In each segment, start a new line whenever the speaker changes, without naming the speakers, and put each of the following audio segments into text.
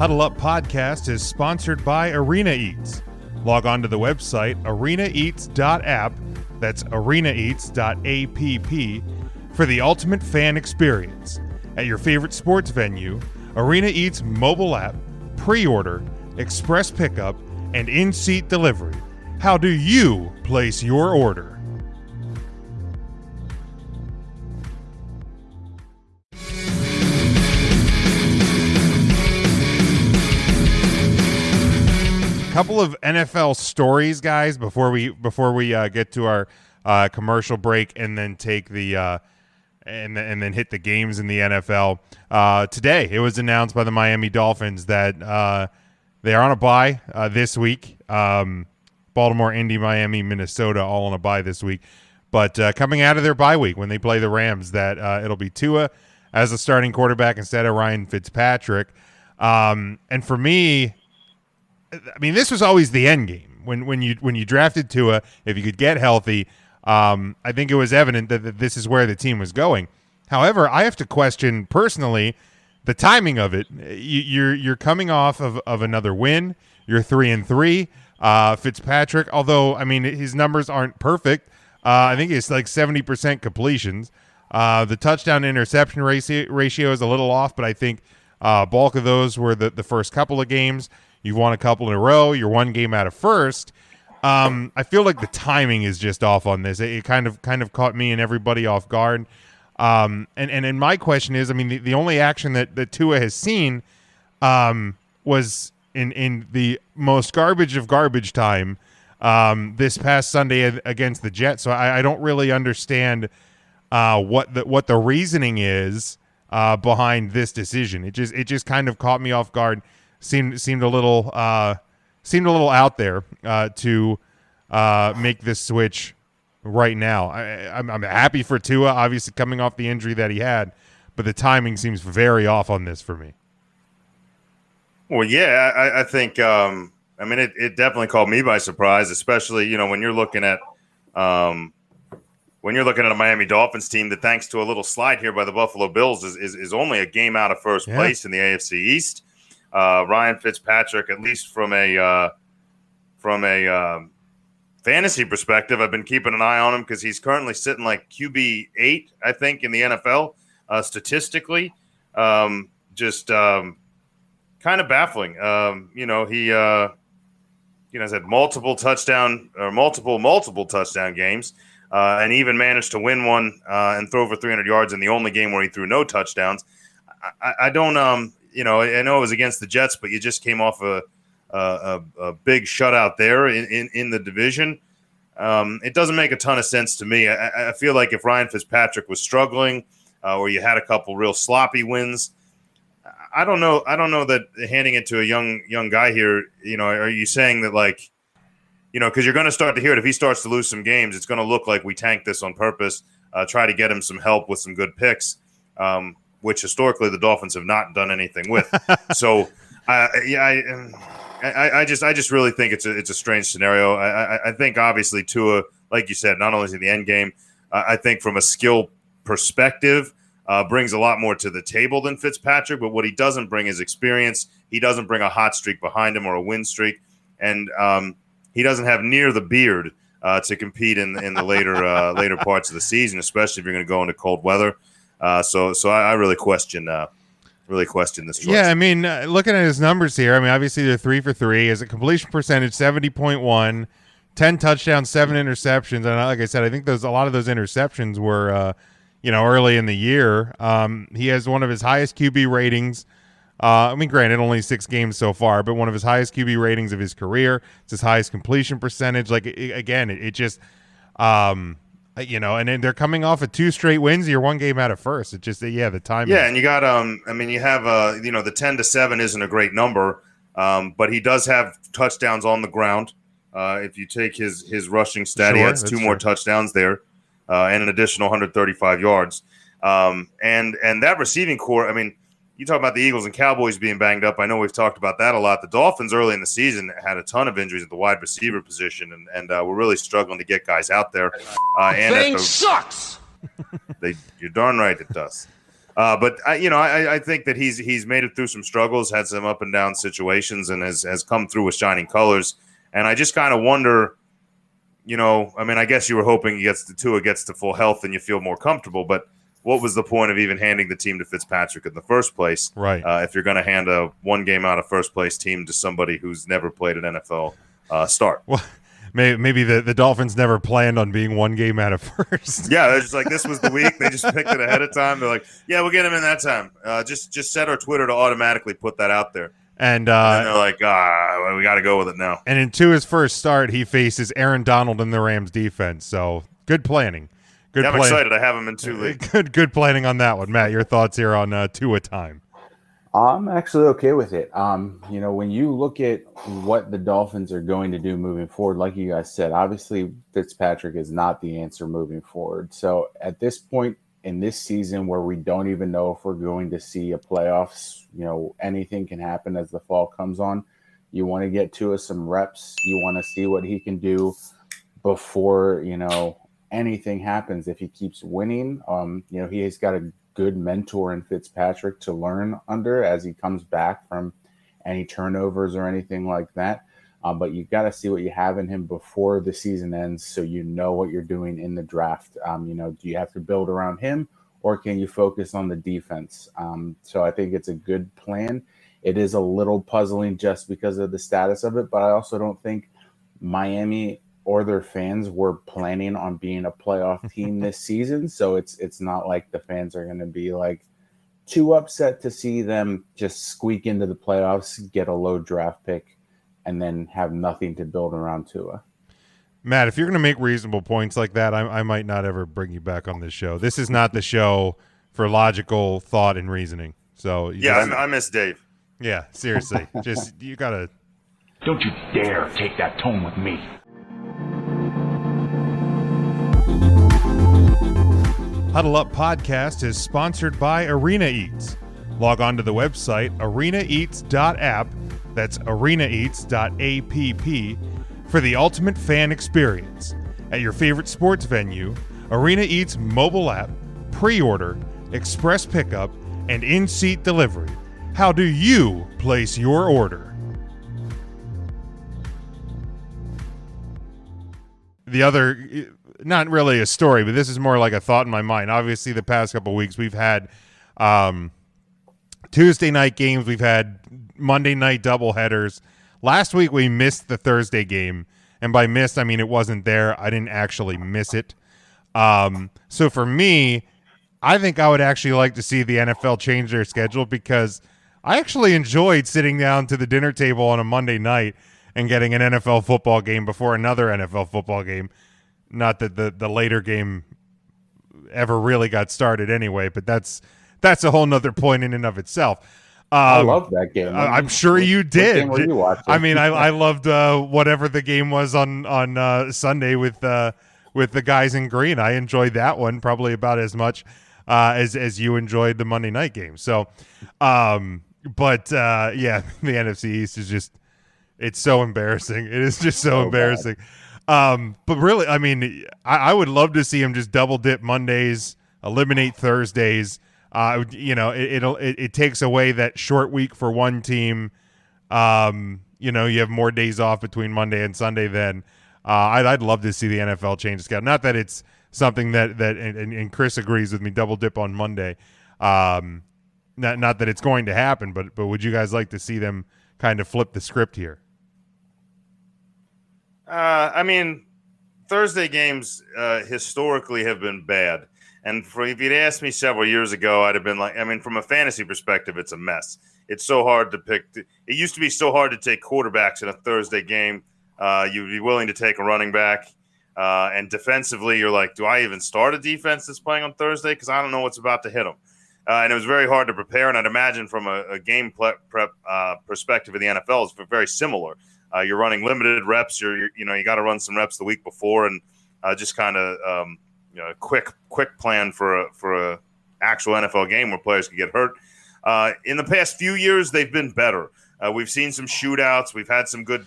Huddle Up Podcast is sponsored by Arena Eats. Log on to the website arenaeats.app, that's arenaeats.app, for the ultimate fan experience. At your favorite sports venue, Arena Eats mobile app, pre-order, express pickup, and in-seat delivery. How do you place your order? Couple of NFL stories, guys, before we get to our commercial break and then take the and then hit the games in the NFL. Today, it was announced by the Miami Dolphins that they are on a bye this week. Baltimore, Indy, Miami, Minnesota, all on a bye this week. But coming out of their bye week when they play the Rams, that it'll be Tua as the starting quarterback instead of Ryan Fitzpatrick. And for me, I mean, this was always the end game. When you drafted Tua, if you could get healthy, I think it was evident that this is where the team was going. However, I have to question personally the timing of it. You're coming off of another win. You're 3-3. Fitzpatrick, although I mean his numbers aren't perfect, I think it's like 70% completions. The touchdown interception ratio is a little off, but I think bulk of those were the first couple of games. You've won a couple in a row. You're one game out of first. I feel like the timing is just off on this. It kind of caught me and everybody off guard. And my question is, I mean, the only action that Tua has seen was in the most garbage of garbage time this past Sunday against the Jets. So I don't really understand what the reasoning is behind this decision. It just kind of caught me off guard. Seemed a little out there to make this switch right now. I'm happy for Tua, obviously coming off the injury that he had, but the timing seems very off on this for me.
Well, yeah, I think I mean it definitely caught me by surprise, especially when you're looking at a Miami Dolphins team that, thanks to a little slide here by the Buffalo Bills, is only a game out of first place in the AFC East. Ryan Fitzpatrick, at least from a fantasy perspective, I've been keeping an eye on him because he's currently sitting like QB8, I think, in the NFL statistically. Just kind of baffling. He has had multiple touchdown games, and even managed to win one and throw over 300 yards in the only game where he threw no touchdowns. I don't I know it was against the Jets, but you just came off a big shutout there in the division. It doesn't make a ton of sense to me. I feel like if Ryan Fitzpatrick was struggling, or you had a couple real sloppy wins, I don't know that handing it to a young guy here. Are you saying that because you're going to start to hear it if he starts to lose some games, it's going to look like we tanked this on purpose. Try to get him some help with some good picks. Which historically the Dolphins have not done anything with. So, I just really think it's a strange scenario. I think obviously Tua, like you said, not only is he the end game, I think from a skill perspective, brings a lot more to the table than Fitzpatrick. But what he doesn't bring is experience. He doesn't bring a hot streak behind him or a win streak, and he doesn't have near the beard to compete in the later parts of the season, especially if you're going to go into cold weather. So I really question this choice.
Yeah, I mean, looking at his numbers here, I mean, obviously they're 3 for 3. As a completion percentage, 70.1, 10 touchdowns, 7 interceptions. And like I said, I think a lot of those interceptions were, early in the year. He has one of his highest QB ratings. I mean, granted, only 6 games so far, but one of his highest QB ratings of his career. It's his highest completion percentage. It just. And then they're coming off of 2 straight wins. You're 1 game out of first. It's just, the time.
Yeah, and you got, you have, the 10-7 isn't a great number, but he does have touchdowns on the ground. If you take his rushing stat, he has 2 more touchdowns there, and an additional 135 yards. And that receiving core, I mean, you talk about the Eagles and Cowboys being banged up. I know we've talked about that a lot. The Dolphins early in the season had a ton of injuries at the wide receiver position, and we're really struggling to get guys out there. And
thing sucks.
You're darn right it does. But I think that he's made it through some struggles, had some up and down situations, and has come through with shining colors. And I just kind of wonder, I guess you were hoping Tua gets to full health and you feel more comfortable. But what was the point of even handing the team to Fitzpatrick in the first place?
Right.
If you're going to hand a one game out of first place team to somebody who's never played an NFL start.
Well, maybe the Dolphins never planned on being one game out of first.
Yeah, they're just like, this was the week. They just picked it ahead of time. They're like, yeah, we'll get him in that time. Just set our Twitter to automatically put that out there.
And
then they're like, well, we got to go with it now.
And into his first start, he faces Aaron Donald in the Rams defense. So good planning.
I'm excited. I have him in 2 leagues.
Good planning on that one. Matt, your thoughts here on Tua time?
I'm actually okay with it. When you look at what the Dolphins are going to do moving forward, like you guys said, obviously Fitzpatrick is not the answer moving forward. So at this point in this season where we don't even know if we're going to see a playoffs, anything can happen as the fall comes on. You want to get Tua some reps. You want to see what he can do before, anything happens. If he keeps winning, he has got a good mentor in Fitzpatrick to learn under as he comes back from any turnovers or anything like that. But you got to see what you have in him before the season ends, so you know what you're doing in the draft. Do you have to build around him, or can you focus on the defense? So I think it's a good plan. It is a little puzzling just because of the status of it, but I also don't think Miami or their fans were planning on being a playoff team this season. So it's not like the fans are going to be like too upset to see them just squeak into the playoffs, get a low draft pick, and then have nothing to build around Tua.
Matt, if you're going to make reasonable points like that, I might not ever bring you back on this show. This is not the show for logical thought and reasoning. So
I miss Dave.
Yeah, seriously. Just you got to.
Don't you dare take that tone with me.
Huddle Up Podcast is sponsored by Arena Eats. Log on to the website arenaeats.app, that's arenaeats.app, for the ultimate fan experience. At your favorite sports venue, Arena Eats mobile app, pre-order, express pickup, and in-seat delivery. How do you place your order? The other, not really a story, but this is more like a thought in my mind. Obviously, the past couple of weeks, we've had Tuesday night games. We've had Monday night doubleheaders. Last week, we missed the Thursday game. And by missed, I mean it wasn't there. I didn't actually miss it. So for me, I think I would actually like to see the NFL change their schedule, because I actually enjoyed sitting down to the dinner table on a Monday night and getting an NFL football game before another NFL football game. Not that the later game ever really got started anyway, but that's a whole nother point in and of itself.
I love that game.
I'm sure you did.
What game were you watching?
I mean, I loved whatever the game was on Sunday with the guys in green. I enjoyed that one probably about as much as you enjoyed the Monday night game. So, yeah, the NFC East is just, it's so embarrassing. It is just so embarrassing. But really, I mean, I would love to see him just double dip Mondays, eliminate Thursdays. It takes away that short week for one team. You have more days off between Monday and Sunday. Then I'd love to see the NFL change the schedule. Not that it's something and Chris agrees with me. Double dip on Monday. Not that it's going to happen, but would you guys like to see them kind of flip the script here?
I mean, Thursday games historically have been bad. And if you'd asked me several years ago, I'd have been like, I mean, from a fantasy perspective, it's a mess. It's so hard to pick. It used to be so hard to take quarterbacks in a Thursday game. You'd be willing to take a running back. And defensively, you're like, do I even start a defense that's playing on Thursday? Because I don't know what's about to hit them. And it was very hard to prepare. And I'd imagine from a game prep perspective of the NFL, it's very similar. You're running limited reps. You got to run some reps the week before and just kind of quick plan for a actual NFL game where players can get hurt. In the past few years, they've been better. We've seen some shootouts. We've had some good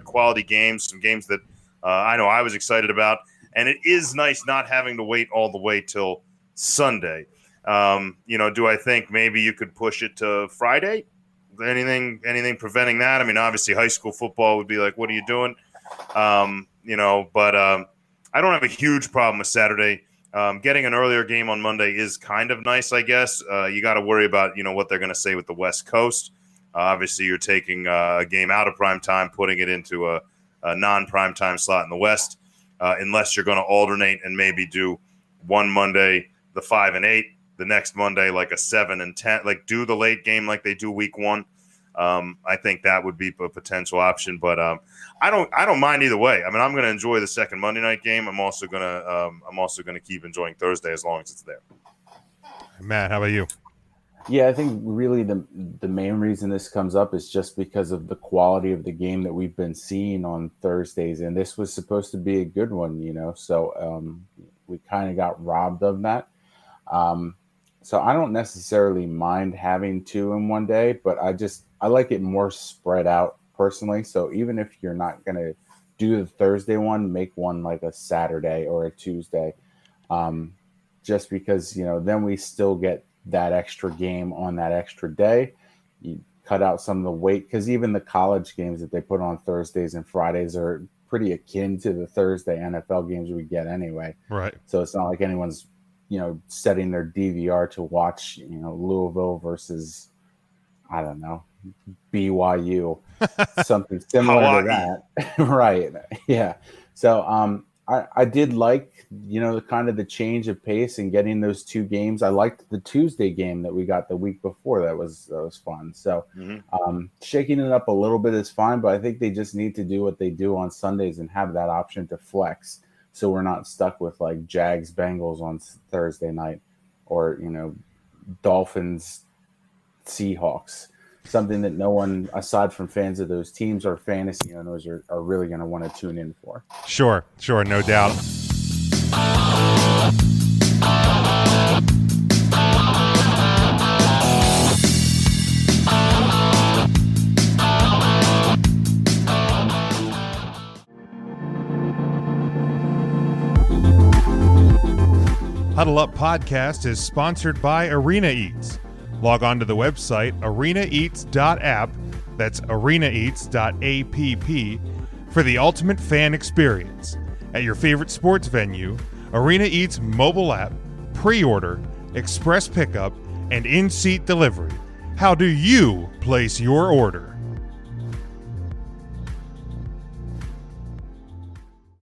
quality games, some games that I know I was excited about. And it is nice not having to wait all the way till Sunday. Do I think maybe you could push it to Friday? Anything preventing that? I mean, obviously high school football would be like, what are you doing? But I don't have a huge problem with Saturday. Getting an earlier game on Monday is kind of nice, I guess. You got to worry about, what they're going to say with the West Coast. Obviously, you're taking a game out of prime time, putting it into a non-prime time slot in the West, unless you're going to alternate and maybe do one Monday, the 5 and 8, the next Monday, like a 7 and 10, like do the late game like they do week 1. I think that would be a potential option, but I don't mind either way. I mean, I'm going to enjoy the second Monday night game. I'm also going to keep enjoying Thursday as long as it's there.
Matt, how about you?
Yeah, I think really the main reason this comes up is just because of the quality of the game that we've been seeing on Thursdays, and this was supposed to be a good one, so we kind of got robbed of that. So I don't necessarily mind having 2 in one day, but I like it more spread out personally. So even if you're not going to do the Thursday one, make one like a Saturday or a Tuesday, just because, then we still get that extra game on that extra day. You cut out some of the weight, because even the college games that they put on Thursdays and Fridays are pretty akin to the Thursday NFL games we get anyway.
Right.
So it's not like anyone's, setting their DVR to watch, Louisville versus, I don't know, BYU, something similar to that. Right. Yeah. So I did like, the kind of the change of pace and getting those 2 games. I liked the Tuesday game that we got the week before. That was fun. So shaking it up a little bit is fine, but I think they just need to do what they do on Sundays and have that option to flex, so we're not stuck with like Jags Bengals on Thursday night, or Dolphins Seahawks. Something that no one aside from fans of those teams or fantasy owners are really going to want to tune in for.
Sure, no doubt. Huddle Up Podcast is sponsored by Arena Eats. Log on to the website arenaeats.app, that's arenaeats.app, for the ultimate fan experience. At your favorite sports venue, Arena Eats mobile app, pre-order, express pickup, and in-seat delivery. How do you place your order?